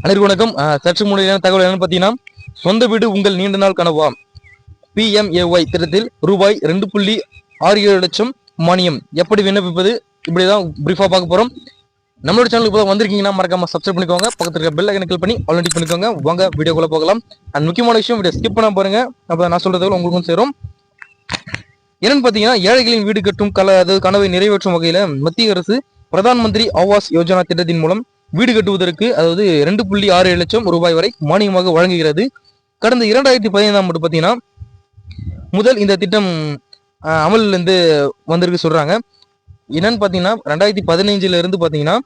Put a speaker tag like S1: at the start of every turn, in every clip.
S1: அனைவருக்கும் வணக்கம். சற்று முன்னிலையான தகவல் என்னன்னு பார்த்தீங்கன்னா, சொந்த வீடு உங்கள் நீண்ட நாள் கனவா? PMAY திட்டத்தில் ரூபாய் 2.67 லட்சம் மானியம் எப்படி விண்ணப்பிப்பது, இப்படிதான் பிரீஃபா பார்க்க போறோம். நம்மளோட சேனலுக்கு இப்போ வந்திருக்கீங்கன்னா மறக்காம சப்ஸ்கிரைப் பண்ணிக்கோங்க. பக்கத்துல இருக்க பெல் ஐக்கனை கிளிக் பண்ணி ஆல்ரெடி பண்ணிக்கோங்க. வாங்க வீடியோக்குள்ள போகலாம். அண்ட் முக்கியமான விஷயம், வீடியோ ஸ்கிப் பண்ண பாருங்க. அப்போ நான் சொல்றது உங்களுக்கும் சேரும். என்னன்னு பார்த்தீங்கன்னா, ஏழைகளின் வீடு கட்டும் கனவை நிறைவேற்றும் வகையில மத்திய அரசு பிரதான் மந்திரி ஆவாஸ் யோஜனா திட்டத்தின் மூலம் வீடு கட்டுவதற்கு 2.67 லட்சம் ரூபாய் வரை மானியமாக வழங்குகிறது. கடந்த 2015ஆம் ஆண்டு பார்த்தீங்கன்னா முதல் இந்த திட்டம் அமலில் இருந்து வந்திருக்கு சொல்றாங்க. என்னன்னு பார்த்தீங்கன்னா 2015 இருந்து பார்த்தீங்கன்னா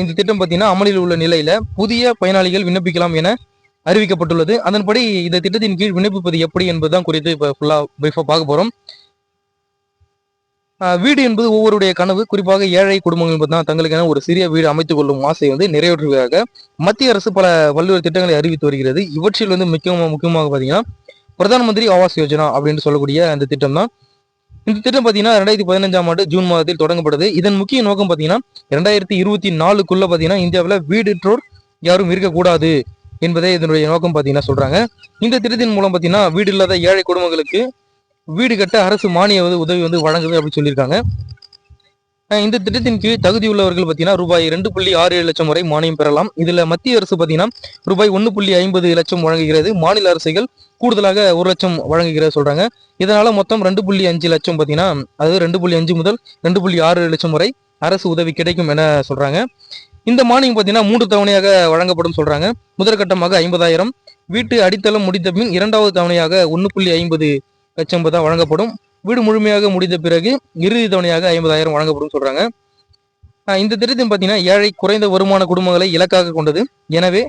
S1: இந்த திட்டம் பார்த்தீங்கன்னா அமலில் உள்ள நிலையில புதிய பயனாளிகள் விண்ணப்பிக்கலாம் என அறிவிக்கப்பட்டுள்ளது. அதன்படி இந்த திட்டத்தின் கீழ் விண்ணப்பிப்பது எப்படி என்பதுதான் குறித்து இப்போ ஃபுல்லா பிரீஃபா பார்க்க போறோம். வீடு என்பது ஒவ்வொருடைய கனவு. குறிப்பாக ஏழை குடும்பங்கள் பார்த்தீங்கன்னா தங்களுக்கான ஒரு சிறிய வீடு அமைத்துக் கொள்ளும் ஆசை நிறைவேற்றுவதாக மத்திய அரசு பல பல்வேறு திட்டங்களை அறிவித்து வருகிறது. இவற்றில் முக்கியமாக பார்த்தீங்கன்னா பிரதான் மந்திரி ஆவாஸ் யோஜனா அப்படின்னு சொல்லக்கூடிய அந்த திட்டம் தான். இந்த திட்டம் பார்த்தீங்கன்னா 2015ஆம் ஆண்டு ஜூன் மாதத்தில் தொடங்கப்பட்டது. இதன் முக்கிய நோக்கம் பார்த்தீங்கன்னா 2024க்குள்ள பார்த்தீங்கன்னா இந்தியாவில் வீடற்றோர் யாரும் இருக்கக்கூடாது என்பதே இதனுடைய நோக்கம் பார்த்தீங்கன்னா சொல்றாங்க. இந்த திட்டத்தின் மூலம் பார்த்தீங்கன்னா வீடு இல்லாத ஏழை குடும்பங்களுக்கு வீடு கட்ட அரசு மானிய உதவி வழங்குது அப்படின்னு சொல்லியிருக்காங்க. இந்த திட்டத்தின் கீழ் தகுதியுள்ளவர்கள் பார்த்தீங்கன்னா ரூபாய் 2.67 லட்சம் வரை மானியம் பெறலாம். இதுல மத்திய அரசு பார்த்தீங்கன்னா ரூபாய் 1.50 லட்சம் வழங்குகிறது. மாநில அரசுகள் கூடுதலாக 1 லட்சம் வழங்குகிறது சொல்றாங்க. இதனால மொத்தம் 2.5 லட்சம் பார்த்தீங்கன்னா அதாவது 2.5 முதல் 2.6 லட்சம் வரை அரசு உதவி கிடைக்கும் என சொல்றாங்க. இந்த மானியம் பார்த்தீங்கன்னா 3 தவணையாக வழங்கப்படும் சொல்றாங்க. முதற்கட்டமாக 50,000, வீட்டு அடித்தளம் முடித்த பின் இரண்டாவது தவணையாக 1.50 லட்சம் தான் வழங்கப்படும். வீடு முழுமையாக முடிந்த பிறகு இறுதி தவணையாக 50,000 வழங்கப்படும் சொல்றாங்க. இந்த திட்டத்தின் பார்த்தீங்கன்னா ஏழை குறைந்த வருமான குடும்பங்களை இலக்காக கொண்டது. எனவே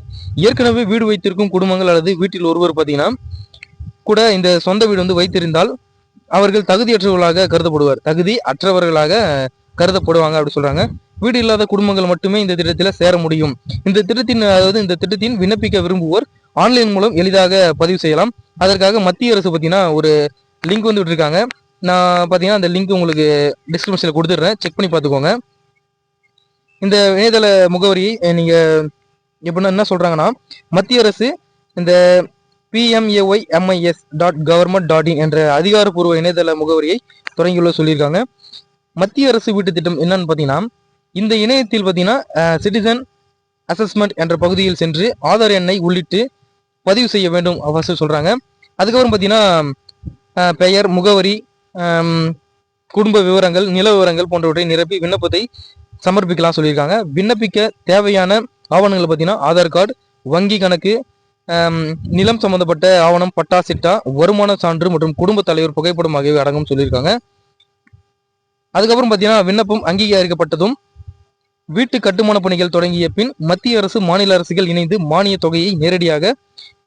S1: ஏற்கனவே வீடு வைத்திருக்கும் குடும்பங்கள் அல்லது வீட்டில் ஒருவர் பார்த்தீங்கன்னா கூட இந்த சொந்த வீடு வைத்திருந்தால் அவர்கள் தகுதி அற்றவர்களாக கருதப்படுவாங்க அப்படி சொல்றாங்க. வீடு இல்லாத குடும்பங்கள் மட்டுமே இந்த திட்டத்தில் சேர முடியும். இந்த திட்டத்தின் விண்ணப்பிக்க விரும்புவோர் ஆன்லைன் மூலம் எளிதாக பதிவு செய்யலாம். அதற்காக மத்திய அரசு பார்த்தீங்கன்னா ஒரு லிங்க் விட்டுருக்காங்க. நான் பார்த்தீங்கன்னா அந்த லிங்க் உங்களுக்கு டிஸ்கிரிப்ஷனில் கொடுத்துட்றேன், செக் பண்ணி பார்த்துக்கோங்க. இந்த இணையதள முகவரியை நீங்கள் எப்படின்னா என்ன சொல்கிறாங்கன்னா, மத்திய அரசு இந்த PMAYMIS.government.in என்ற அதிகாரப்பூர்வ இணையதள முகவரியை தொடங்கியுள்ள சொல்லியிருக்காங்க. மத்திய அரசு வீட்டு திட்டம் என்னன்னு பார்த்தீங்கன்னா, இந்த இணையத்தில் பார்த்தீங்கன்னா சிட்டிசன் அசஸ்மெண்ட் என்ற பகுதியில் சென்று ஆதார் எண்ணை உள்ளிட்டு பதிவு செய்ய வேண்டும் அவசியம் சொல்கிறாங்க. அதுக்கப்புறம் பார்த்தீங்கன்னா பெயர், முகவரி, குடும்ப விவரங்கள், நில விவரங்கள் போன்றவற்றை நிரப்பி விண்ணப்பத்தை சமர்ப்பிக்கலாம் சொல்லியிருக்காங்க. விண்ணப்பிக்க தேவையான ஆவணங்கள் பார்த்தீங்கன்னா ஆதார் கார்டு, வங்கி கணக்கு, நிலம் சம்பந்தப்பட்ட ஆவணம், பட்டா சிட்டா, வருமான சான்று மற்றும் குடும்ப தலைவர் புகைப்படம் ஆகியவை அடங்கும் சொல்லியிருக்காங்க. அதுக்கப்புறம் பார்த்தீங்கன்னா விண்ணப்பம் அங்கீகரிக்கப்பட்டதும் வீட்டு கட்டுமான பணிகள் தொடங்கிய பின் மத்திய அரசு மாநில அரசுகள் இணைந்து மானிய தொகையை நேரடியாக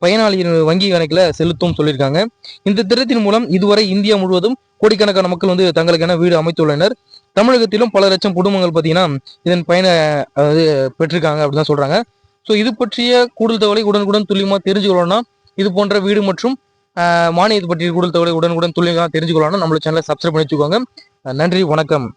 S1: பயனாளியின் வங்கி கணக்கில் செலுத்தும் சொல்லியிருக்காங்க. இந்த திட்டத்தின் மூலம் இதுவரை இந்தியா முழுவதும் கோடிக்கணக்கான மக்கள் தங்களுக்கான வீடு அமைத்துள்ளனர். தமிழகத்திலும் பல லட்சம் குடும்பங்கள் பார்த்தீங்கன்னா இதன் பயனை பெற்றிருக்காங்க அப்படின்னு சொல்றாங்க. ஸோ இது பற்றிய கூடுதல் தகவலை உடனுக்குடன் துல்லியமாக தெரிஞ்சுக்கணும்னா, இது போன்ற வீடு மற்றும் மானியத்தை பற்றிய கூடுதல் தகவலை உடனுக்குடன் துல்லியமாக தெரிஞ்சுக்கணும்னா நம்மளோட சேனலை சப்ஸ்கிரைப் பண்ணி வச்சுக்கோங்க. நன்றி, வணக்கம்.